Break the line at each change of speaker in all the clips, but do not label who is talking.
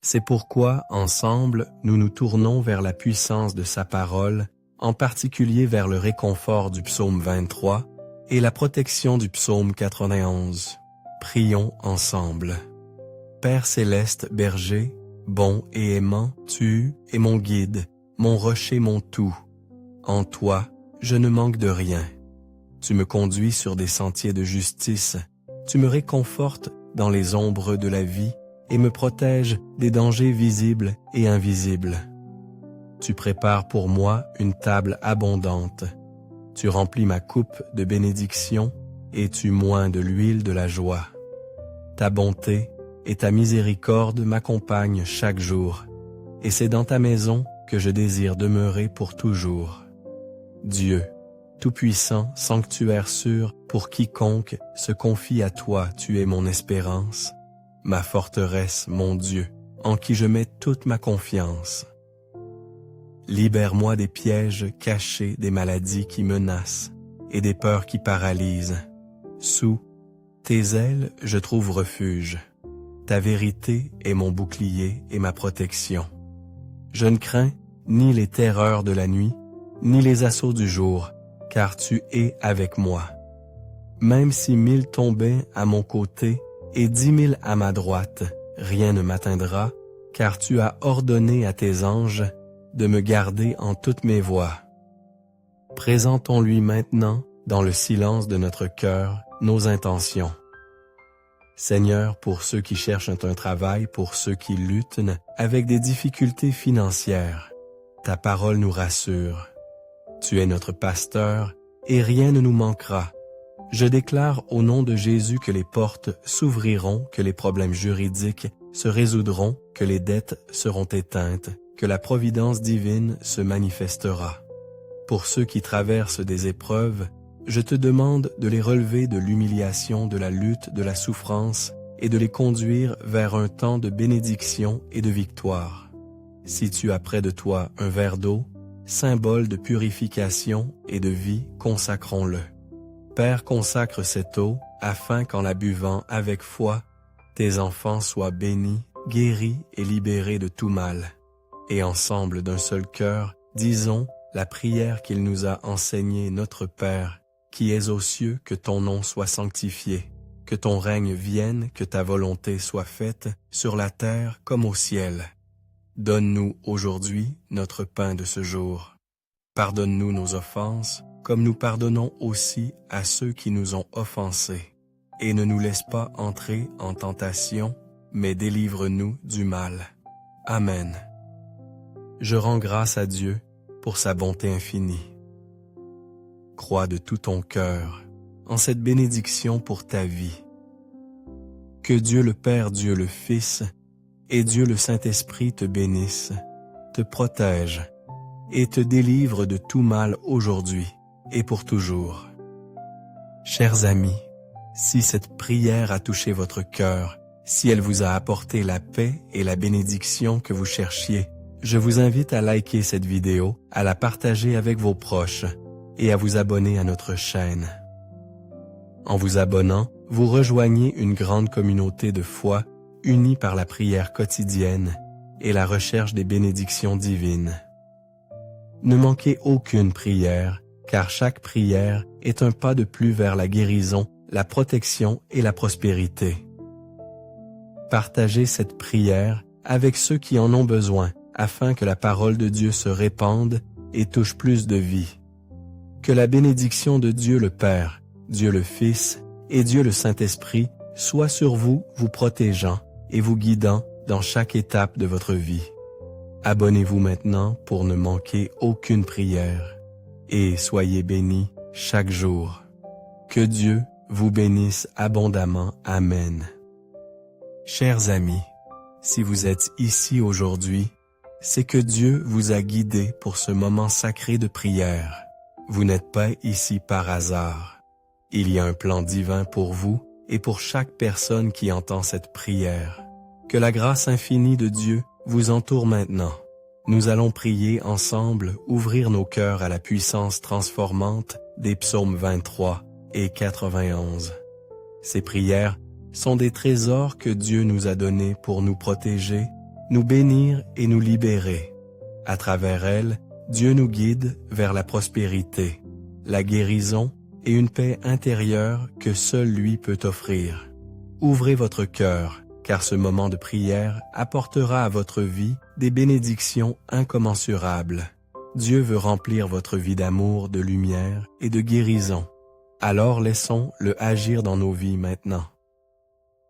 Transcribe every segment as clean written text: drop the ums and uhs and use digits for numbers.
C'est pourquoi, ensemble, nous nous tournons vers la puissance de sa parole, en particulier vers le réconfort du psaume 23 et la protection du psaume 91. Prions ensemble. Père céleste berger, bon et aimant, tu es mon guide, mon rocher, mon tout. En toi, je ne manque de rien. Tu me conduis sur des sentiers de justice, tu me réconfortes dans les ombres de la vie et me protèges des dangers visibles et invisibles. Tu prépares pour moi une table abondante. Tu remplis ma coupe de bénédiction et tu moins de l'huile de la joie. Ta bonté et ta miséricorde m'accompagnent chaque jour, et c'est dans ta maison que je désire demeurer pour toujours. Dieu, Tout-Puissant, sanctuaire sûr pour quiconque se confie à toi, tu es mon espérance, ma forteresse, mon Dieu, en qui je mets toute ma confiance. Libère-moi des pièges cachés, des maladies qui menacent et des peurs qui paralysent. Sous tes ailes, je trouve refuge. Ta vérité est mon bouclier et ma protection. Je ne crains ni les terreurs de la nuit, ni les assauts du jour, car tu es avec moi. Même si 1000 tombaient à mon côté et 10 000 à ma droite, rien ne m'atteindra, car tu as ordonné à tes anges de me garder en toutes mes voies. Présentons-lui maintenant, dans le silence de notre cœur, nos intentions. Seigneur, pour ceux qui cherchent un travail, pour ceux qui luttent avec des difficultés financières, ta parole nous rassure. Tu es notre pasteur et rien ne nous manquera. Je déclare au nom de Jésus que les portes s'ouvriront, que les problèmes juridiques se résoudront, que les dettes seront éteintes, que la providence divine se manifestera. Pour ceux qui traversent des épreuves, je te demande de les relever de l'humiliation, de la lutte, de la souffrance et de les conduire vers un temps de bénédiction et de victoire. Si tu as près de toi un verre d'eau, symbole de purification et de vie, consacrons-le. Père, consacre cette eau, afin qu'en la buvant avec foi, tes enfants soient bénis, guéris et libérés de tout mal. Et ensemble d'un seul cœur, disons la prière qu'il nous a enseignée, notre Père, qui es aux cieux, que ton nom soit sanctifié, que ton règne vienne, que ta volonté soit faite, sur la terre comme au ciel. Donne-nous aujourd'hui notre pain de ce jour. Pardonne-nous nos offenses, comme nous pardonnons aussi à ceux qui nous ont offensés. Et ne nous laisse pas entrer en tentation, mais délivre-nous du mal. Amen. Je rends grâce à Dieu pour sa bonté infinie. Crois de tout ton cœur en cette bénédiction pour ta vie. Que Dieu le Père, Dieu le Fils et Dieu le Saint-Esprit te bénissent, te protègent et te délivrent de tout mal aujourd'hui et pour toujours. Chers amis, si cette prière a touché votre cœur, si elle vous a apporté la paix et la bénédiction que vous cherchiez, je vous invite à liker cette vidéo, à la partager avec vos proches et à vous abonner à notre chaîne. En vous abonnant, vous rejoignez une grande communauté de foi unie par la prière quotidienne et la recherche des bénédictions divines. Ne manquez aucune prière, car chaque prière est un pas de plus vers la guérison, la protection et la prospérité. Partagez cette prière avec ceux qui en ont besoin, afin que la parole de Dieu se répande et touche plus de vie. Que la bénédiction de Dieu le Père, Dieu le Fils et Dieu le Saint-Esprit soit sur vous, vous protégeant et vous guidant dans chaque étape de votre vie. Abonnez-vous maintenant pour ne manquer aucune prière et soyez bénis chaque jour. Que Dieu vous bénisse abondamment. Amen. Chers amis, si vous êtes ici aujourd'hui, c'est que Dieu vous a guidé pour ce moment sacré de prière. Vous n'êtes pas ici par hasard. Il y a un plan divin pour vous et pour chaque personne qui entend cette prière. Que la grâce infinie de Dieu vous entoure maintenant. Nous allons prier ensemble, ouvrir nos cœurs à la puissance transformante des psaumes 23 et 91. Ces prières sont des trésors que Dieu nous a donnés pour nous protéger, nous bénir et nous libérer. À travers elle, Dieu nous guide vers la prospérité, la guérison et une paix intérieure que seul lui peut offrir. Ouvrez votre cœur, car ce moment de prière apportera à votre vie des bénédictions incommensurables. Dieu veut remplir votre vie d'amour, de lumière et de guérison. Alors laissons-le agir dans nos vies maintenant.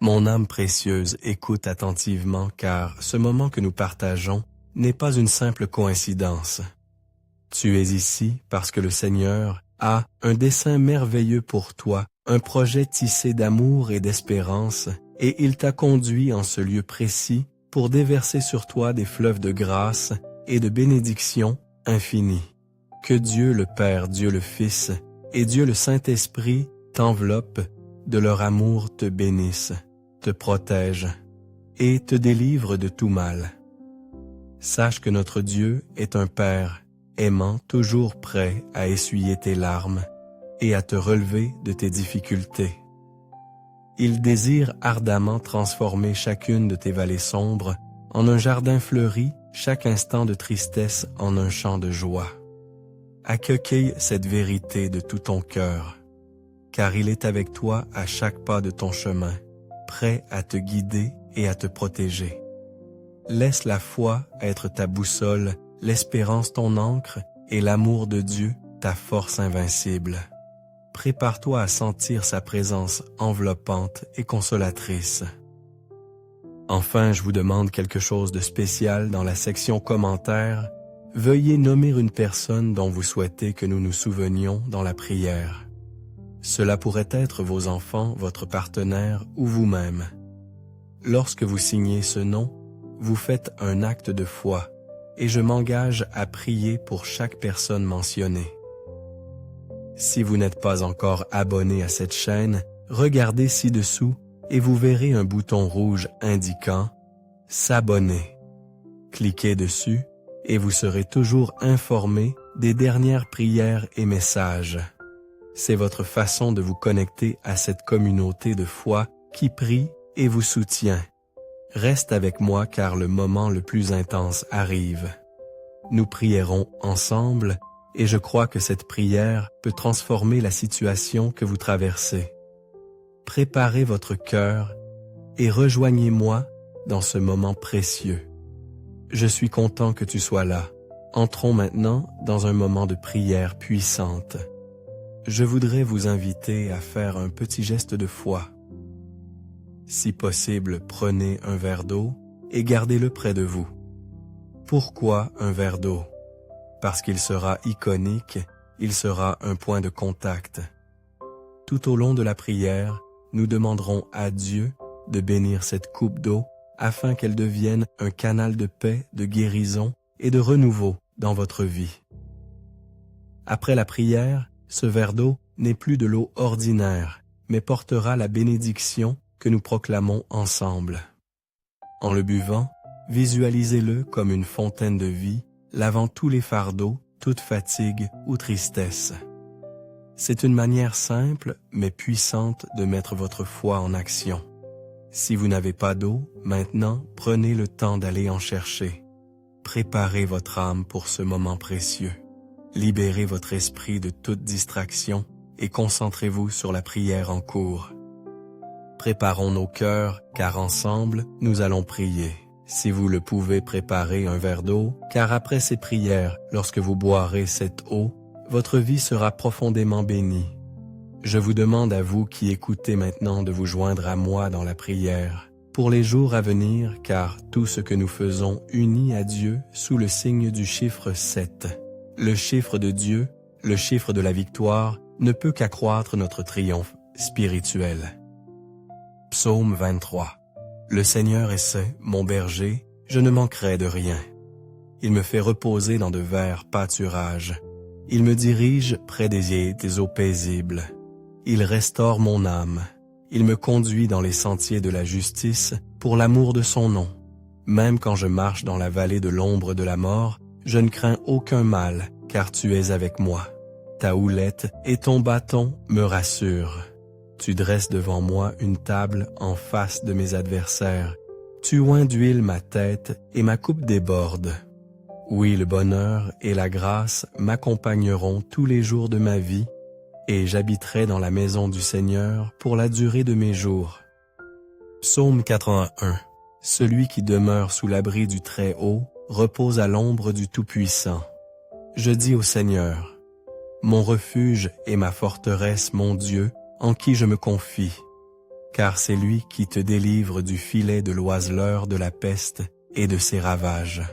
Mon âme précieuse, écoute attentivement, car ce moment que nous partageons n'est pas une simple coïncidence. Tu es ici parce que le Seigneur a un dessein merveilleux pour toi, un projet tissé d'amour et d'espérance, et il t'a conduit en ce lieu précis pour déverser sur toi des fleuves de grâce et de bénédiction infinies. Que Dieu le Père, Dieu le Fils et Dieu le Saint-Esprit t'enveloppent, de leur amour te bénissent, te protègent et te délivrent de tout mal. Sache que notre Dieu est un Père aimant, toujours prêt à essuyer tes larmes et à te relever de tes difficultés. Il désire ardemment transformer chacune de tes vallées sombres en un jardin fleuri, chaque instant de tristesse en un champ de joie. Accueille cette vérité de tout ton cœur, car il est avec toi à chaque pas de ton chemin, prêt à te guider et à te protéger. Laisse la foi être ta boussole, l'espérance ton ancre et l'amour de Dieu ta force invincible. Prépare-toi à sentir sa présence enveloppante et consolatrice. Enfin, je vous demande quelque chose de spécial dans la section commentaires. Veuillez nommer une personne dont vous souhaitez que nous nous souvenions dans la prière. Cela pourrait être vos enfants, votre partenaire ou vous-même. Lorsque vous signez ce nom, vous faites un acte de foi et je m'engage à prier pour chaque personne mentionnée. Si vous n'êtes pas encore abonné à cette chaîne, regardez ci-dessous et vous verrez un bouton rouge indiquant « S'abonner ». Cliquez dessus et vous serez toujours informé des dernières prières et messages. C'est votre façon de vous connecter à cette communauté de foi qui prie et vous soutient. Reste avec moi car le moment le plus intense arrive. Nous prierons ensemble et je crois que cette prière peut transformer la situation que vous traversez. Préparez votre cœur et rejoignez-moi dans ce moment précieux. Je suis content que tu sois là. Entrons maintenant dans un moment de prière puissante. Je voudrais vous inviter à faire un petit geste de foi. Si possible, prenez un verre d'eau et gardez-le près de vous. Pourquoi un verre d'eau? Parce qu'il sera iconique, il sera un point de contact. Tout au long de la prière, nous demanderons à Dieu de bénir cette coupe d'eau afin qu'elle devienne un canal de paix, de guérison et de renouveau dans votre vie. Après la prière, ce verre d'eau n'est plus de l'eau ordinaire, mais portera la bénédiction que nous proclamons ensemble. En le buvant, visualisez-le comme une fontaine de vie, lavant tous les fardeaux, toute fatigue ou tristesse. C'est une manière simple mais puissante de mettre votre foi en action. Si vous n'avez pas d'eau, maintenant, prenez le temps d'aller en chercher. Préparez votre âme pour ce moment précieux. Libérez votre esprit de toute distraction et concentrez-vous sur la prière en cours. Préparons nos cœurs, car ensemble, nous allons prier. Si vous le pouvez, préparez un verre d'eau, car après ces prières, lorsque vous boirez cette eau, votre vie sera profondément bénie. Je vous demande à vous qui écoutez maintenant de vous joindre à moi dans la prière, pour les jours à venir, car tout ce que nous faisons unit à Dieu sous le signe du chiffre 7. Le chiffre de Dieu, le chiffre de la victoire, ne peut qu'accroître notre triomphe spirituel. Psaume 23. Le Seigneur est mon berger, je ne manquerai de rien. Il me fait reposer dans de verts pâturages. Il me dirige près des eaux paisibles. Il restaure mon âme. Il me conduit dans les sentiers de la justice pour l'amour de son nom. Même quand je marche dans la vallée de l'ombre de la mort, je ne crains aucun mal, car tu es avec moi. Ta houlette et ton bâton me rassurent. Tu dresses devant moi une table en face de mes adversaires. Tu oins d'huile ma tête et ma coupe déborde. Oui, le bonheur et la grâce m'accompagneront tous les jours de ma vie, et j'habiterai dans la maison du Seigneur pour la durée de mes jours. Psaume 81. Celui qui demeure sous l'abri du Très-Haut repose à l'ombre du Tout-Puissant. Je dis au Seigneur, mon refuge et ma forteresse, mon Dieu, en qui je me confie. Car c'est lui qui te délivre du filet de l'oiseleur de la peste et de ses ravages.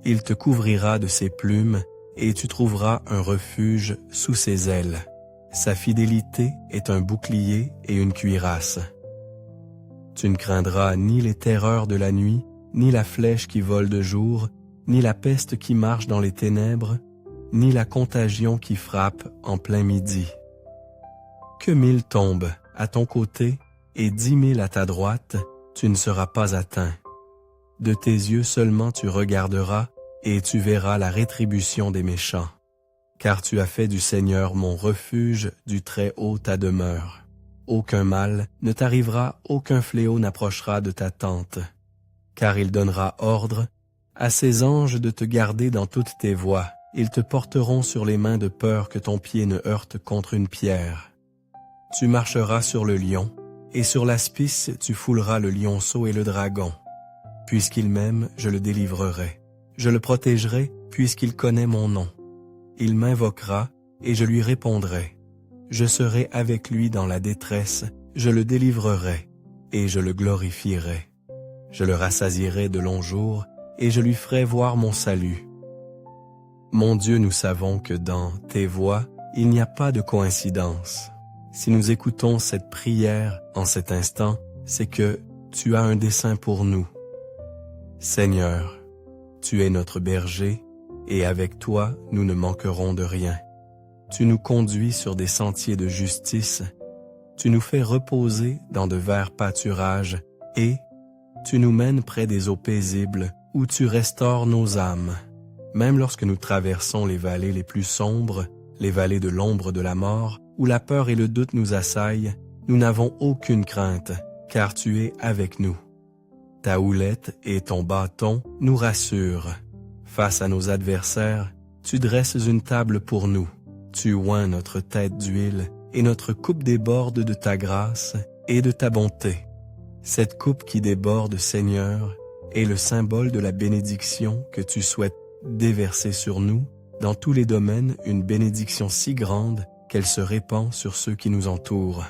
Il te couvrira de ses plumes, et tu trouveras un refuge sous ses ailes. Sa fidélité est un bouclier et une cuirasse. Tu ne craindras ni les terreurs de la nuit, ni la flèche qui vole de jour, ni la peste qui marche dans les ténèbres, ni la contagion qui frappe en plein midi. Que 1000 tombent à ton côté et 10 000 à ta droite, tu ne seras pas atteint. De tes yeux seulement tu regarderas, et tu verras la rétribution des méchants. Car tu as fait du Seigneur mon refuge, du Très-Haut ta demeure. Aucun mal ne t'arrivera, aucun fléau n'approchera de ta tente. Car il donnera ordre à ses anges de te garder dans toutes tes voies. Ils te porteront sur les mains de peur que ton pied ne heurte contre une pierre. Tu marcheras sur le lion, et sur l'aspice tu fouleras le lionceau et le dragon. Puisqu'il m'aime, je le délivrerai. Je le protégerai, puisqu'il connaît mon nom. Il m'invoquera, et je lui répondrai. Je serai avec lui dans la détresse, je le délivrerai, et je le glorifierai. Je le rassasierai de longs jours, et je lui ferai voir mon salut. Mon Dieu, nous savons que dans tes voies, il n'y a pas de coïncidence. Si nous écoutons cette prière en cet instant, c'est que tu as un dessein pour nous. Seigneur, tu es notre berger, et avec toi, nous ne manquerons de rien. Tu nous conduis sur des sentiers de justice, tu nous fais reposer dans de verts pâturages, et tu nous mènes près des eaux paisibles, où tu restaures nos âmes. Même lorsque nous traversons les vallées les plus sombres, les vallées de l'ombre de la mort, où la peur et le doute nous assaillent, nous n'avons aucune crainte, car tu es avec nous. Ta houlette et ton bâton nous rassurent. Face à nos adversaires, tu dresses une table pour nous. Tu oins notre tête d'huile, et notre coupe déborde de ta grâce et de ta bonté. Cette coupe qui déborde, Seigneur, est le symbole de la bénédiction que tu souhaites déverser sur nous, dans tous les domaines, une bénédiction si grande qu'elle se répand sur ceux qui nous entourent.